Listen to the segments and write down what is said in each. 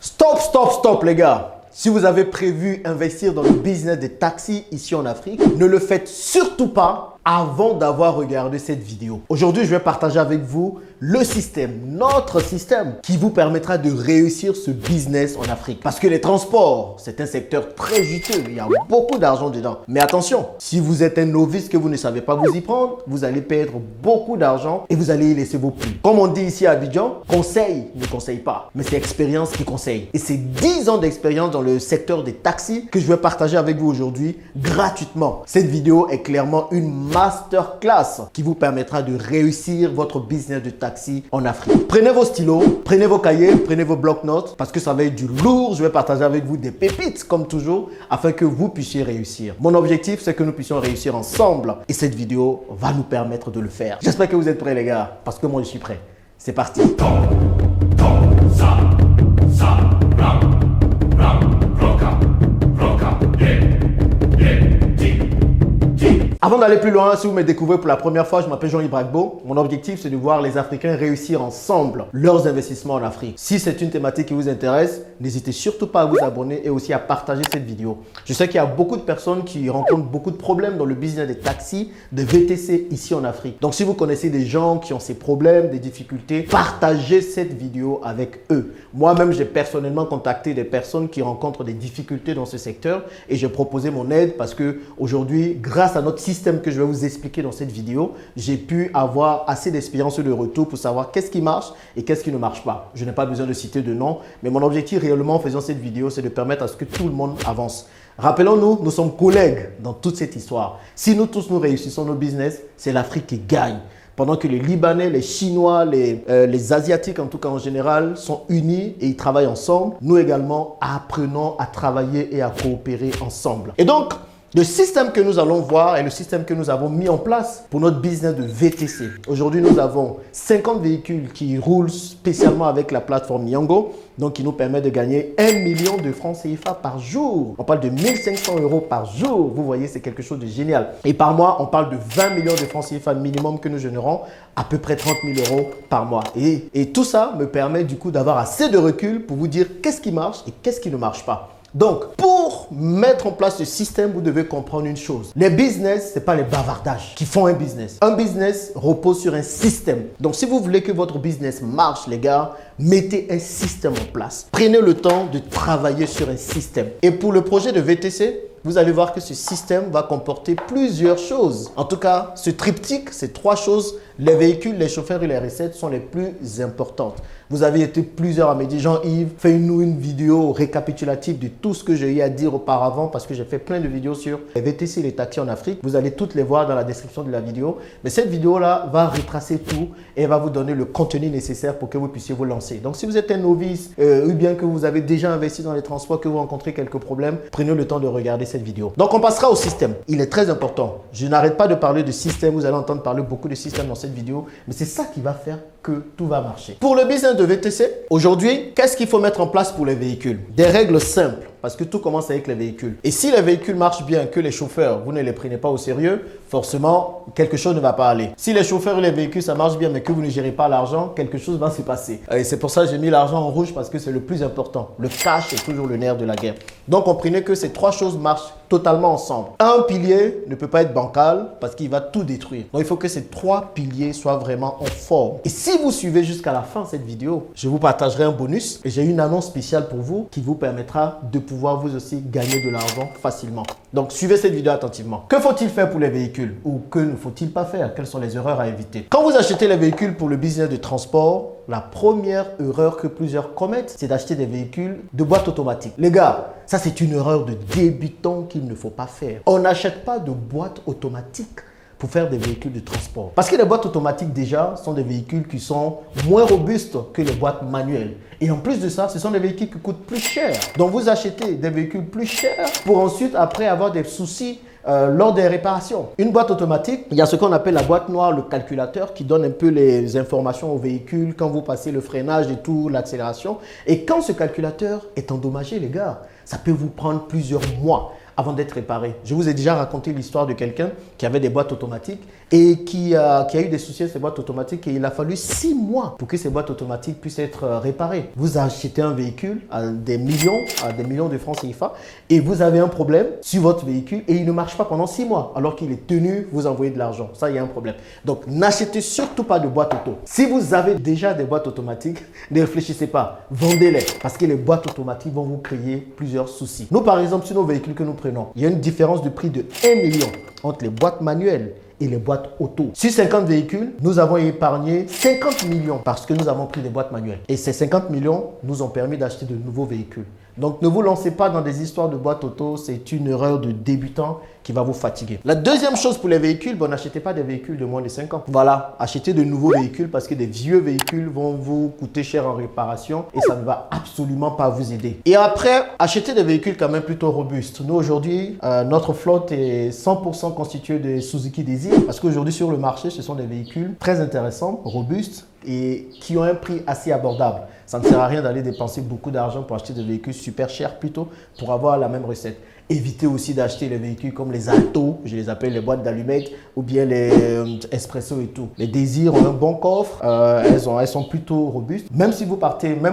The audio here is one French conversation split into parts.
Stop, stop, stop les gars. Si vous avez prévu investir dans le business des taxis ici en Afrique, ne le faites surtout pas avant d'avoir regardé cette vidéo. Aujourd'hui, je vais partager avec vous le système, notre système qui vous permettra de réussir ce business en Afrique. Parce que les transports, c'est un secteur très juteux. Il y a beaucoup d'argent dedans. Mais attention, si vous êtes un novice que vous ne savez pas vous y prendre, vous allez perdre beaucoup d'argent et vous allez y laisser vos plumes. Comme on dit ici à Abidjan, conseil ne conseille pas, mais c'est expérience qui conseille. Et c'est 10 ans d'expérience dans le secteur des taxis que je vais partager avec vous aujourd'hui gratuitement. Cette vidéo est clairement une masterclass qui vous permettra de réussir votre business de taxi en Afrique. Prenez vos stylos, prenez vos cahiers, prenez vos blocs-notes parce que ça va être du lourd. Je vais partager avec vous des pépites comme toujours afin que vous puissiez réussir. Mon objectif, c'est que nous puissions réussir ensemble et cette vidéo va nous permettre de le faire. J'espère que vous êtes prêts les gars parce que moi je suis prêt. C'est parti. Avant d'aller plus loin, si vous me découvrez pour la première fois, je m'appelle Jean-Yves Bragbo. Mon objectif, c'est de voir les Africains réussir ensemble leurs investissements en Afrique. Si c'est une thématique qui vous intéresse, n'hésitez surtout pas à vous abonner et aussi à partager cette vidéo. Je sais qu'il y a beaucoup de personnes qui rencontrent beaucoup de problèmes dans le business des taxis, des VTC ici en Afrique. Donc, si vous connaissez des gens qui ont ces problèmes, des difficultés, partagez cette vidéo avec eux. Moi-même, j'ai personnellement contacté des personnes qui rencontrent des difficultés dans ce secteur et j'ai proposé mon aide parce que aujourd'hui, grâce à notre système que je vais vous expliquer dans cette vidéo, j'ai pu avoir assez d'expérience de retour pour savoir qu'est-ce qui marche et qu'est-ce qui ne marche pas. Je n'ai pas besoin de citer de nom, mais mon objectif réellement en faisant cette vidéo, c'est de permettre à ce que tout le monde avance. Rappelons-nous, nous sommes collègues dans toute cette histoire. Si nous tous nous réussissons nos business, c'est l'Afrique qui gagne. Pendant que les Libanais, les Chinois, les Asiatiques en tout cas en général sont unis et ils travaillent ensemble, nous également apprenons à travailler et à coopérer ensemble. Et donc, le système que nous allons voir est le système que nous avons mis en place pour notre business de VTC. Aujourd'hui, nous avons 50 véhicules qui roulent spécialement avec la plateforme Niango, donc qui nous permet de gagner 1 million de francs CFA par jour. On parle de 1500 € par jour. Vous voyez, c'est quelque chose de génial. Et par mois, on parle de 20 millions de francs CFA minimum que nous générons, à peu près 30 000 € par mois. Et tout ça me permet du coup d'avoir assez de recul pour vous dire qu'est-ce qui marche et qu'est-ce qui ne marche pas. Donc, pour mettre en place ce système, vous devez comprendre une chose. Les business, ce n'est pas les bavardages qui font un business. Un business repose sur un système. Donc, si vous voulez que votre business marche, les gars, mettez un système en place. Prenez le temps de travailler sur un système. Et pour le projet de VTC, vous allez voir que ce système va comporter plusieurs choses. En tout cas, ce triptyque, ces 3 choses, les véhicules, les chauffeurs et les recettes sont les plus importantes. Vous avez été plusieurs à me dire, Jean-Yves, fais-nous une vidéo récapitulative de tout ce que j'ai eu à dire auparavant parce que j'ai fait plein de vidéos sur les VTC et les taxis en Afrique. Vous allez toutes les voir dans la description de la vidéo. Mais cette vidéo-là va retracer tout et va vous donner le contenu nécessaire pour que vous puissiez vous lancer. Donc, si vous êtes un novice ou bien que vous avez déjà investi dans les transports, que vous rencontrez quelques problèmes, prenez le temps de regarder cette vidéo. Donc, on passera au système. Il est très important. Je n'arrête pas de parler de système. Vous allez entendre parler beaucoup de système dans cette vidéo. Mais c'est ça qui va faire que tout va marcher. Pour le business de VTC, aujourd'hui, qu'est-ce qu'il faut mettre en place pour les véhicules? Des règles simples. Parce que tout commence avec les véhicules. Et si les véhicules marchent bien, que les chauffeurs, vous ne les prenez pas au sérieux, forcément, quelque chose ne va pas aller. Si les chauffeurs et les véhicules, ça marche bien, mais que vous ne gérez pas l'argent, quelque chose va se passer. Et c'est pour ça que j'ai mis l'argent en rouge parce que c'est le plus important. Le cash est toujours le nerf de la guerre. Donc, comprenez que ces 3 choses marchent totalement ensemble. Un pilier ne peut pas être bancal parce qu'il va tout détruire. Donc, il faut que ces 3 piliers soient vraiment en forme. Et si vous suivez jusqu'à la fin de cette vidéo, je vous partagerai un bonus et j'ai une annonce spéciale pour vous qui vous permettra de pouvoir vous aussi gagner de l'argent facilement. Donc, suivez cette vidéo attentivement. Que faut-il faire pour les véhicules ou que ne faut-il pas faire? Quelles sont les erreurs à éviter? Quand vous achetez les véhicules pour le business de transport, la première erreur que plusieurs commettent, c'est d'acheter des véhicules de boîte automatique. Les gars, ça c'est une erreur de débutant qu'il ne faut pas faire. On n'achète pas de boîte automatique pour faire des véhicules de transport. Parce que les boîtes automatiques déjà sont des véhicules qui sont moins robustes que les boîtes manuelles. Et en plus de ça, ce sont des véhicules qui coûtent plus cher. Donc vous achetez des véhicules plus chers pour ensuite après avoir des soucis lors des réparations. Une boîte automatique, il y a ce qu'on appelle la boîte noire, le calculateur qui donne un peu les informations au véhicule quand vous passez le freinage et tout, l'accélération. Et quand ce calculateur est endommagé, les gars, ça peut vous prendre plusieurs mois avant d'être réparé. Je vous ai déjà raconté l'histoire de quelqu'un qui avait des boîtes automatiques et qui a eu des soucis avec ses boîtes automatiques et il a fallu 6 mois pour que ces boîtes automatiques puissent être réparées. Vous achetez un véhicule à des millions de francs CFA et vous avez un problème sur votre véhicule et il ne marche pas pendant 6 mois alors qu'il est tenu vous envoyer de l'argent. Ça, il y a un problème. Donc, n'achetez surtout pas de boîtes auto. Si vous avez déjà des boîtes automatiques, ne réfléchissez pas, vendez-les parce que les boîtes automatiques vont vous créer plusieurs soucis. Nous, par exemple, sur nos véhicules que nous prenons, il y a une différence de prix de 1 million entre les boîtes manuelles et les boîtes auto. Sur 50 véhicules, nous avons épargné 50 millions parce que nous avons pris des boîtes manuelles. Et ces 50 millions nous ont permis d'acheter de nouveaux véhicules. Donc, ne vous lancez pas dans des histoires de boîtes auto. C'est une erreur de débutant qui va vous fatiguer. La deuxième chose pour les véhicules, n'achetez pas des véhicules de moins de 5 ans. Voilà, achetez de nouveaux véhicules parce que des vieux véhicules vont vous coûter cher en réparation et ça ne va absolument pas vous aider. Et après, achetez des véhicules quand même plutôt robustes. Nous, aujourd'hui, notre flotte est 100% constituée de Suzuki Desire parce qu'aujourd'hui, sur le marché, ce sont des véhicules très intéressants, robustes et qui ont un prix assez abordable. Ça ne sert à rien d'aller dépenser beaucoup d'argent pour acheter des véhicules super chers plutôt pour avoir la même recette. Évitez aussi d'acheter les véhicules comme les Alto, je les appelle les boîtes d'allumettes, ou bien les Espresso et tout. Les Désirs ont un bon coffre, elles sont plutôt robustes. Même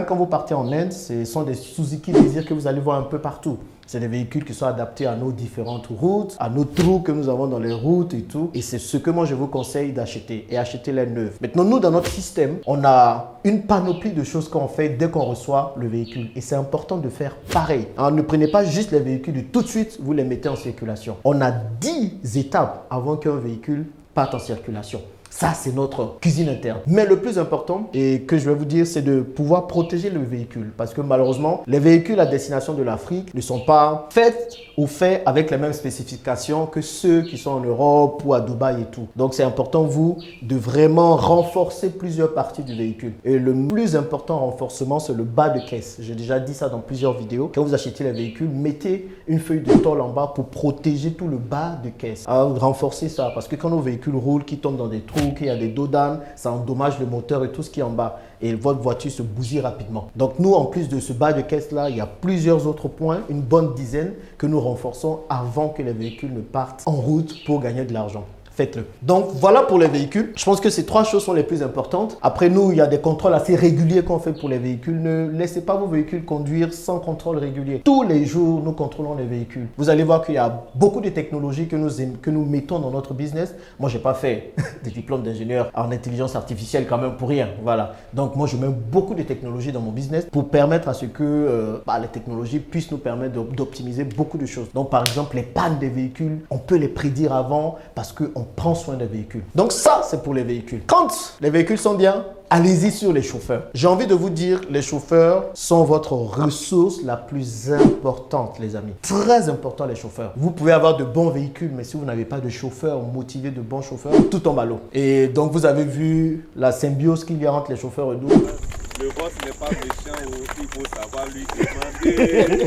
quand vous partez en Inde, ce sont des Suzuki Desire que vous allez voir un peu partout. C'est des véhicules qui sont adaptés à nos différentes routes, à nos trous que nous avons dans les routes et tout. Et c'est ce que moi je vous conseille d'acheter et acheter les neuves. Maintenant, nous, dans notre système, on a une panoplie de choses qu'on fait dès qu'on reçoit le véhicule. Et c'est important de faire pareil. Alors, ne prenez pas juste les véhicules et tout de suite, vous les mettez en circulation. On a 10 étapes avant qu'un véhicule parte en circulation. Ça, c'est notre cuisine interne. Mais le plus important, et que je vais vous dire, c'est de pouvoir protéger le véhicule. Parce que malheureusement, les véhicules à destination de l'Afrique ne sont pas faits avec les mêmes spécifications que ceux qui sont en Europe ou à Dubaï et tout. Donc, c'est important, vous, de vraiment renforcer plusieurs parties du véhicule. Et le plus important renforcement, c'est le bas de caisse. J'ai déjà dit ça dans plusieurs vidéos. Quand vous achetez les véhicules, mettez une feuille de tôle en bas pour protéger tout le bas de caisse. Alors, renforcez ça. Parce que quand nos véhicules roulent, qui tombent dans des trous, qu'il y a des dos d'âne, ça endommage le moteur et tout ce qui est en bas. Et votre voiture se bousille rapidement. Donc nous, en plus de ce bas de caisse là, il y a plusieurs autres points, une bonne dizaine, que nous renforçons avant que les véhicules ne partent en route pour gagner de l'argent. Faites-le. Donc voilà pour les véhicules. Je pense que ces 3 choses sont les plus importantes. Après nous, il y a des contrôles assez réguliers qu'on fait pour les véhicules. Ne laissez pas vos véhicules conduire sans contrôle régulier. Tous les jours, nous contrôlons les véhicules. Vous allez voir qu'il y a beaucoup de technologies que nous mettons dans notre business. Moi, je n'ai pas fait des diplômes d'ingénieur en intelligence artificielle quand même pour rien. Voilà. Donc moi, je mets beaucoup de technologies dans mon business pour permettre à ce que les technologies puissent nous permettre d'optimiser beaucoup de choses. Donc par exemple, les pannes des véhicules, on peut les prédire avant parce qu'on prend soin des véhicules. Donc ça, c'est pour les véhicules. Quand les véhicules sont bien, allez-y sur les chauffeurs. J'ai envie de vous dire, les chauffeurs sont votre ressource la plus importante, les amis. Très important, les chauffeurs. Vous pouvez avoir de bons véhicules, mais si vous n'avez pas de chauffeurs motivés, de bons chauffeurs, tout tombe à l'eau. Et donc, vous avez vu la symbiose qu'il y a entre les chauffeurs et nous. Le boss n'est pas méchant, il faut savoir lui demander.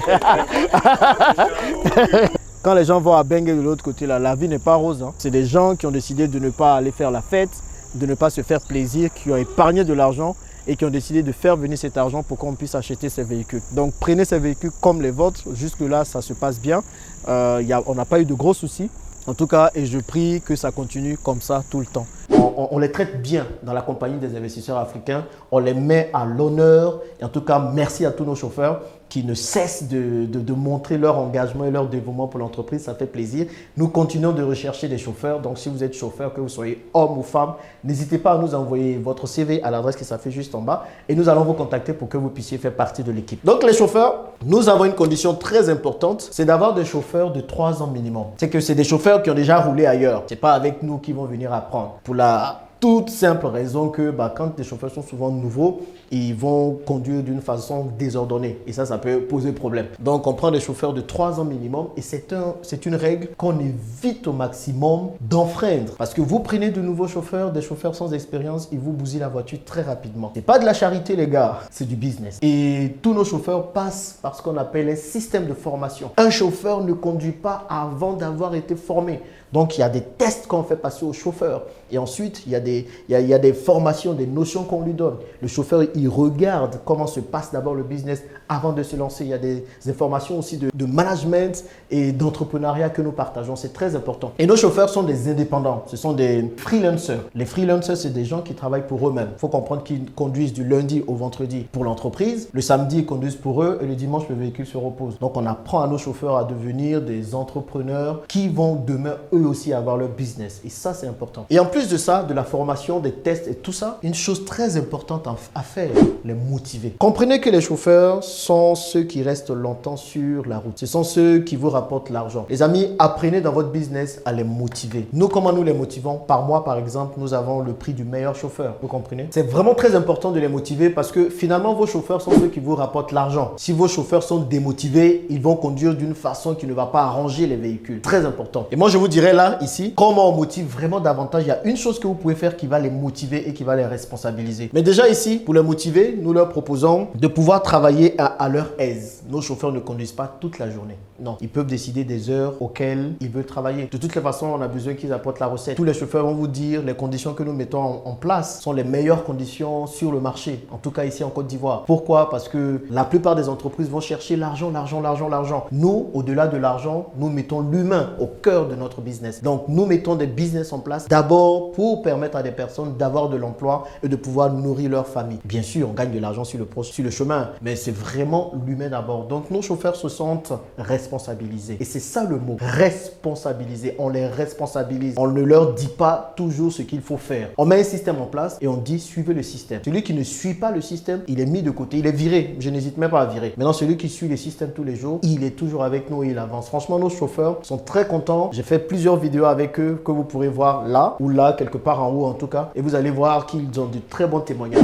Quand les gens vont à Bengue de l'autre côté, là, la vie n'est pas rose. Hein. C'est des gens qui ont décidé de ne pas aller faire la fête, de ne pas se faire plaisir, qui ont épargné de l'argent et qui ont décidé de faire venir cet argent pour qu'on puisse acheter ces véhicules. Donc prenez ces véhicules comme les vôtres. Jusque-là, ça se passe bien. On n'a pas eu de gros soucis. En tout cas, et je prie que ça continue comme ça tout le temps. On les traite bien dans la compagnie des investisseurs africains. On les met à l'honneur. Et en tout cas, merci à tous nos chauffeurs qui ne cessent de montrer leur engagement et leur dévouement pour l'entreprise. Ça fait plaisir. Nous continuons de rechercher des chauffeurs. Donc, si vous êtes chauffeur, que vous soyez homme ou femme, n'hésitez pas à nous envoyer votre CV à l'adresse qui s'affiche juste en bas. Et nous allons vous contacter pour que vous puissiez faire partie de l'équipe. Donc, les chauffeurs, nous avons une condition très importante. C'est d'avoir des chauffeurs de 3 ans minimum. C'est que c'est des chauffeurs qui ont déjà roulé ailleurs. Ce n'est pas avec nous qu'ils vont venir apprendre. Pour la toute simple raison que quand les chauffeurs sont souvent nouveaux, ils vont conduire d'une façon désordonnée. Et ça peut poser problème. Donc, on prend des chauffeurs de 3 ans minimum et c'est une règle qu'on évite au maximum d'enfreindre. Parce que vous prenez de nouveaux chauffeurs, des chauffeurs sans expérience, ils vous bousillent la voiture très rapidement. C'est pas de la charité, les gars, c'est du business. Et tous nos chauffeurs passent par ce qu'on appelle un système de formation. Un chauffeur ne conduit pas avant d'avoir été formé. Donc, il y a des tests qu'on fait passer au chauffeur. Et ensuite, il y a des formations, des notions qu'on lui donne. Le chauffeur, il regarde comment se passe d'abord le business avant de se lancer. Il y a des informations aussi de management et d'entrepreneuriat que nous partageons. C'est très important. Et nos chauffeurs sont des indépendants. Ce sont des freelancers. Les freelancers, c'est des gens qui travaillent pour eux-mêmes. Il faut comprendre qu'ils conduisent du lundi au vendredi pour l'entreprise. Le samedi, ils conduisent pour eux et le dimanche, le véhicule se repose. Donc, on apprend à nos chauffeurs à devenir des entrepreneurs qui vont demain, eux aussi, avoir leur business. Et ça, c'est important. Et en plus de ça, de la formation, des tests et tout ça, une chose très importante à faire, les motiver. Comprenez que les chauffeurs sont ceux qui restent longtemps sur la route. Ce sont ceux qui vous rapportent l'argent. Les amis, apprenez dans votre business à les motiver. Nous, comment nous les motivons? Par mois, par exemple, nous avons le prix du meilleur chauffeur. Vous comprenez? C'est vraiment très important de les motiver parce que finalement, vos chauffeurs sont ceux qui vous rapportent l'argent. Si vos chauffeurs sont démotivés, ils vont conduire d'une façon qui ne va pas arranger les véhicules. Très important. Et moi, je vous dirais là, ici, comment on motive vraiment davantage. Il y a une chose que vous pouvez faire qui va les motiver et qui va les responsabiliser. Mais déjà ici, pour les motiver, nous leur proposons de pouvoir travailler à leur aise. Nos chauffeurs ne conduisent pas toute la journée. Non, ils peuvent décider des heures auxquelles ils veulent travailler. De toutes les façons, on a besoin qu'ils apportent la recette. Tous les chauffeurs vont vous dire les conditions que nous mettons en place sont les meilleures conditions sur le marché. En tout cas ici en Côte d'Ivoire. Pourquoi? Parce que la plupart des entreprises vont chercher l'argent, l'argent, l'argent, l'argent. Nous, au-delà de l'argent, nous mettons l'humain au cœur de notre business. Donc, nous mettons des business en place d'abord pour permettre à des personnes d'avoir de l'emploi et de pouvoir nourrir leur famille. Bien sûr, on gagne de l'argent sur le chemin, mais c'est vraiment l'humain d'abord. Donc, nos chauffeurs se sentent responsabilisés. Et c'est ça le mot, responsabiliser. On les responsabilise. On ne leur dit pas toujours ce qu'il faut faire. On met un système en place et on dit suivez le système. Celui qui ne suit pas le système, il est mis de côté, il est viré. Je n'hésite même pas à virer. Maintenant, celui qui suit le système tous les jours, il est toujours avec nous et il avance. Franchement, nos chauffeurs sont très contents. J'ai fait plusieurs vidéos avec eux que vous pourrez voir là ou là, quelque part en haut en tout cas. Et vous allez voir qu'ils ont de très bons témoignages.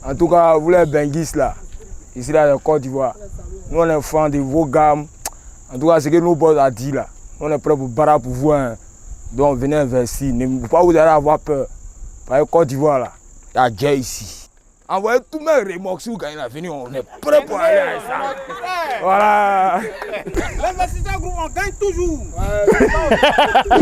En tout cas, vous les Benguis là, ici là en Côte d'Ivoire, nous on est fans de vos gammes. En tout cas, ce que nos boss a dit là, on est prêt pour barrer pour vous. Hein. Donc venez investir. Ne faut pas vous allez avoir peur. Parce que Côte d'Ivoire là, il y a Dieu ici. Envoyez tous mes remorques si vous gagnez la venue, on est prêt pour aller à ça. Voilà. L'investisseur groupe, on gagne toujours.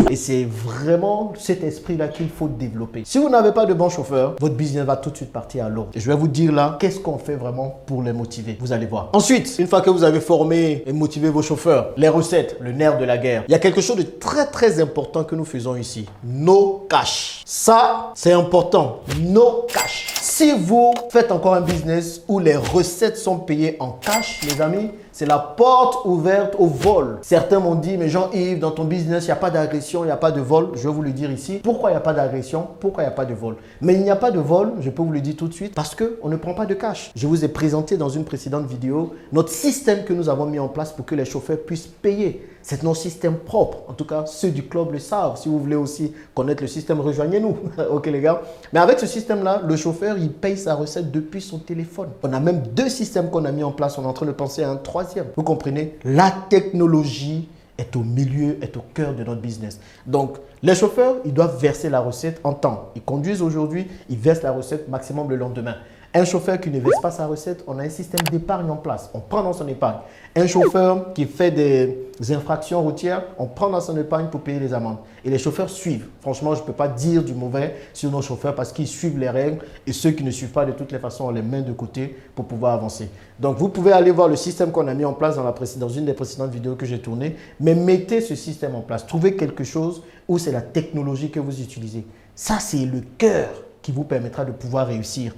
Et c'est vraiment cet esprit-là qu'il faut développer. Si vous n'avez pas de bon chauffeur, votre business va tout de suite partir à l'eau. Et je vais vous dire là, qu'est-ce qu'on fait vraiment pour les motiver. Vous allez voir. Ensuite, une fois que vous avez formé et motivé vos chauffeurs, les recettes, le nerf de la guerre, il y a quelque chose de très très important que nous faisons ici. No cash. Ça, c'est important. No cash. Si vous faites encore un business où les recettes sont payées en cash, les amis, c'est la porte ouverte au vol. Certains m'ont dit, mais Jean-Yves, dans ton business, il n'y a pas d'agression, il n'y a pas de vol. Je vais vous le dire ici. Pourquoi il n'y a pas d'agression? Pourquoi il n'y a pas de vol? Mais il n'y a pas de vol, je peux vous le dire tout de suite, parce qu'on ne prend pas de cash. Je vous ai présenté dans une précédente vidéo notre système que nous avons mis en place pour que les chauffeurs puissent payer. C'est notre système propre. En tout cas, ceux du club le savent. Si vous voulez aussi connaître le système, rejoignez-nous. Ok les gars? Mais avec ce système-là, le chauffeur, il paye sa recette depuis son téléphone. On a même 2 systèmes qu'on a mis en place. On est en train de penser à un 3e. Vous comprenez? La technologie est au milieu, est au cœur de notre business. Donc, les chauffeurs, ils doivent verser la recette en temps. Ils conduisent aujourd'hui, ils versent la recette maximum le lendemain. Un chauffeur qui ne verse pas sa recette, on a un système d'épargne en place. On prend dans son épargne. Un chauffeur qui fait des infractions routières, on prend dans son épargne pour payer les amendes. Et les chauffeurs suivent. Franchement, je ne peux pas dire du mauvais sur nos chauffeurs parce qu'ils suivent les règles. Et ceux qui ne suivent pas, de toutes les façons, on les met de côté pour pouvoir avancer. Donc, vous pouvez aller voir le système qu'on a mis en place dans une des précédentes vidéos que j'ai tournées. Mais mettez ce système en place. Trouvez quelque chose où c'est la technologie que vous utilisez. Ça, c'est le cœur qui vous permettra de pouvoir réussir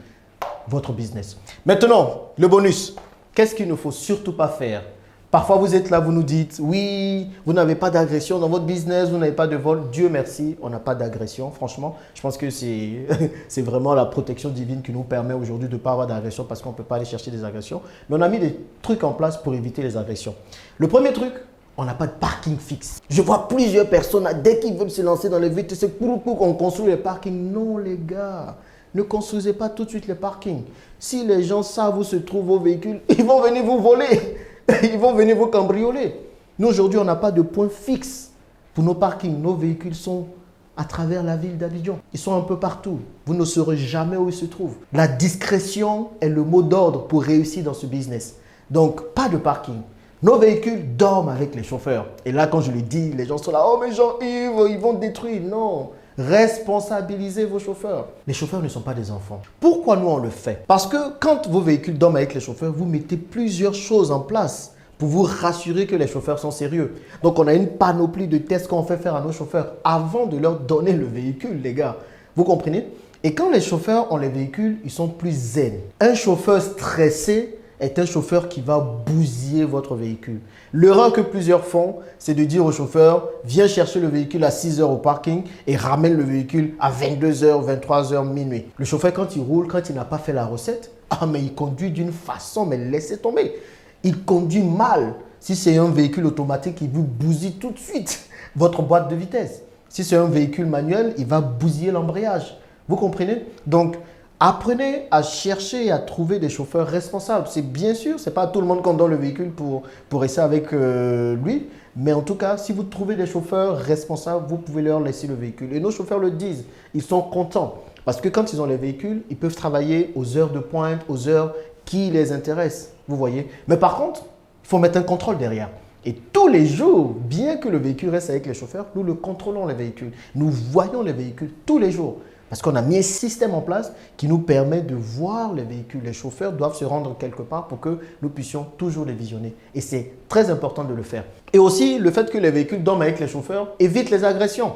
votre business. Maintenant, le bonus. Qu'est-ce qu'il ne faut surtout pas faire? Parfois, vous êtes là, vous nous dites, oui, vous n'avez pas d'agression dans votre business, vous n'avez pas de vol. Dieu merci, on n'a pas d'agression. Franchement, je pense que c'est vraiment la protection divine qui nous permet aujourd'hui de ne pas avoir d'agression parce qu'on ne peut pas aller chercher des agressions. Mais on a mis des trucs en place pour éviter les agressions. Le premier truc, on n'a pas de parking fixe. Je vois plusieurs personnes, dès qu'ils veulent se lancer dans les VTC, on construit les parkings. Non, les gars. Ne construisez pas tout de suite les parkings. Si les gens savent où se trouvent vos véhicules, ils vont venir vous voler. Ils vont venir vous cambrioler. Nous, aujourd'hui, on n'a pas de point fixe pour nos parkings. Nos véhicules sont à travers la ville d'Abidjan. Ils sont un peu partout. Vous ne saurez jamais où ils se trouvent. La discrétion est le mot d'ordre pour réussir dans ce business. Donc, pas de parking. Nos véhicules dorment avec les chauffeurs. Et là, quand je le dis, les gens sont là, oh mais Jean-Yves, ils vont détruire. Non, responsabilisez vos chauffeurs. Les chauffeurs ne sont pas des enfants. Pourquoi nous on le fait? Parce que quand vos véhicules dorment avec les chauffeurs, vous mettez plusieurs choses en place pour vous rassurer que les chauffeurs sont sérieux. Donc, on a une panoplie de tests qu'on fait faire à nos chauffeurs avant de leur donner le véhicule, les gars. Vous comprenez? Et quand les chauffeurs ont les véhicules, ils sont plus zen. Un chauffeur stressé est un chauffeur qui va bousiller votre véhicule. L'erreur que plusieurs font, c'est de dire au chauffeur, viens chercher le véhicule à 6 h au parking et ramène le véhicule à 22 h, 23 h, minuit. Le chauffeur, quand il roule, quand il n'a pas fait la recette, mais il conduit d'une façon, mais laissez tomber. Il conduit mal. Si c'est un véhicule automatique, il vous bousille tout de suite votre boîte de vitesse. Si c'est un véhicule manuel, il va bousiller l'embrayage. Vous comprenez? Donc, apprenez à chercher et à trouver des chauffeurs responsables. C'est bien sûr, ce n'est pas tout le monde qu'on donne le véhicule pour rester avec lui. Mais en tout cas, si vous trouvez des chauffeurs responsables, vous pouvez leur laisser le véhicule. Et nos chauffeurs le disent, ils sont contents. Parce que quand ils ont les véhicules, ils peuvent travailler aux heures de pointe, aux heures qui les intéressent. Vous voyez? Mais par contre, il faut mettre un contrôle derrière. Et tous les jours, bien que le véhicule reste avec les chauffeurs, nous le contrôlons les véhicules. Nous voyons les véhicules tous les jours. Parce qu'on a mis un système en place qui nous permet de voir les véhicules. Les chauffeurs doivent se rendre quelque part pour que nous puissions toujours les visionner. Et c'est très important de le faire. Et aussi, le fait que les véhicules dorment avec les chauffeurs évite les agressions.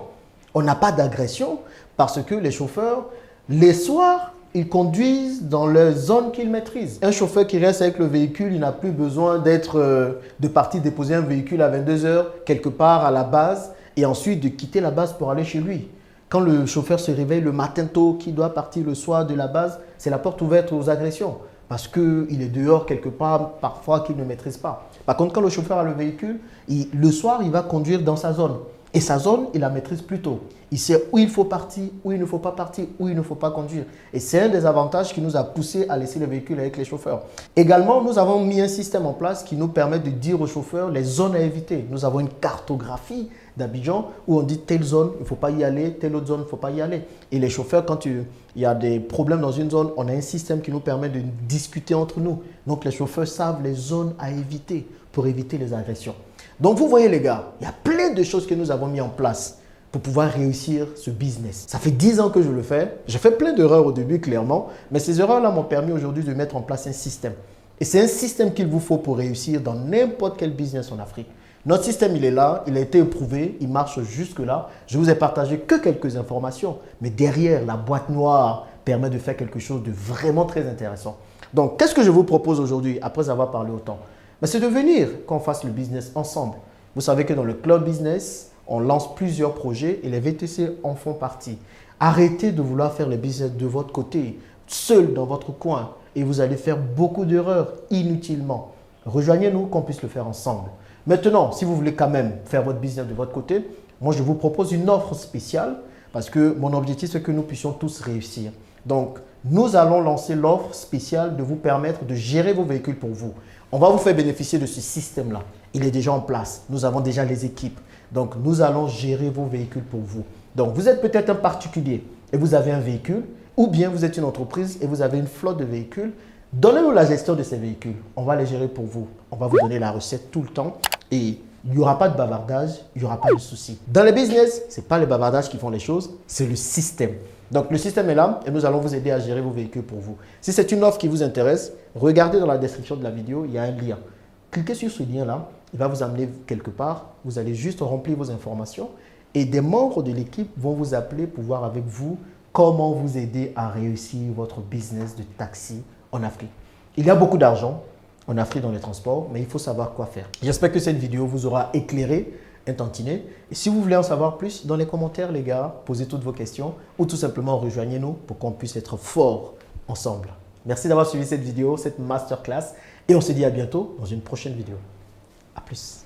On n'a pas d'agression parce que les chauffeurs, les soirs, ils conduisent dans les zones qu'ils maîtrisent. Un chauffeur qui reste avec le véhicule, il n'a plus besoin de partir déposer un véhicule à 22 h quelque part à la base et ensuite de quitter la base pour aller chez lui. Quand le chauffeur se réveille le matin tôt, qui doit partir le soir de la base, c'est la porte ouverte aux agressions. Parce qu'il est dehors quelque part, parfois qu'il ne maîtrise pas. Par contre, quand le chauffeur a le véhicule, le soir, il va conduire dans sa zone. Et sa zone, il la maîtrise plus tôt. Il sait où il faut partir, où il ne faut pas partir, où il ne faut pas conduire. Et c'est un des avantages qui nous a poussé à laisser le véhicule avec les chauffeurs. Également, nous avons mis un système en place qui nous permet de dire aux chauffeurs les zones à éviter. Nous avons une cartographie d'Abidjan où on dit telle zone, il ne faut pas y aller, telle autre zone, il ne faut pas y aller. Et les chauffeurs, quand il y a des problèmes dans une zone, on a un système qui nous permet de discuter entre nous. Donc, les chauffeurs savent les zones à éviter pour éviter les agressions. Donc, vous voyez les gars, il y a plein de choses que nous avons mis en place pour pouvoir réussir ce business. Ça fait 10 ans que je le fais. J'ai fait plein d'erreurs au début, clairement. Mais ces erreurs-là m'ont permis aujourd'hui de mettre en place un système. Et c'est un système qu'il vous faut pour réussir dans n'importe quel business en Afrique. Notre système, il est là, il a été éprouvé, il marche jusque-là. Je vous ai partagé que quelques informations. Mais derrière, la boîte noire permet de faire quelque chose de vraiment très intéressant. Donc, qu'est-ce que je vous propose aujourd'hui, après avoir parlé autant? C'est de venir qu'on fasse le business ensemble. Vous savez que dans le club business, on lance plusieurs projets et les VTC en font partie. Arrêtez de vouloir faire le business de votre côté, seul dans votre coin, et vous allez faire beaucoup d'erreurs inutilement. Rejoignez-nous qu'on puisse le faire ensemble. Maintenant, si vous voulez quand même faire votre business de votre côté, moi je vous propose une offre spéciale parce que mon objectif c'est que nous puissions tous réussir. Donc, nous allons lancer l'offre spéciale de vous permettre de gérer vos véhicules pour vous. On va vous faire bénéficier de ce système-là. Il est déjà en place. Nous avons déjà les équipes. Donc, nous allons gérer vos véhicules pour vous. Donc, vous êtes peut-être un particulier et vous avez un véhicule ou bien vous êtes une entreprise et vous avez une flotte de véhicules. Donnez-nous la gestion de ces véhicules. On va les gérer pour vous. On va vous donner la recette tout le temps et il n'y aura pas de bavardage, il n'y aura pas de souci. Dans les business, ce n'est pas les bavardages qui font les choses, c'est le système. Donc, le système est là et nous allons vous aider à gérer vos véhicules pour vous. Si c'est une offre qui vous intéresse, regardez dans la description de la vidéo, il y a un lien. Cliquez sur ce lien-là, il va vous amener quelque part. Vous allez juste remplir vos informations et des membres de l'équipe vont vous appeler pour voir avec vous comment vous aider à réussir votre business de taxi en Afrique. Il y a beaucoup d'argent en Afrique dans les transports, mais il faut savoir quoi faire. J'espère que cette vidéo vous aura éclairé un tantinet. Et si vous voulez en savoir plus, dans les commentaires, les gars, posez toutes vos questions ou tout simplement rejoignez-nous pour qu'on puisse être forts ensemble. Merci d'avoir suivi cette vidéo, cette masterclass et on se dit à bientôt dans une prochaine vidéo. À plus.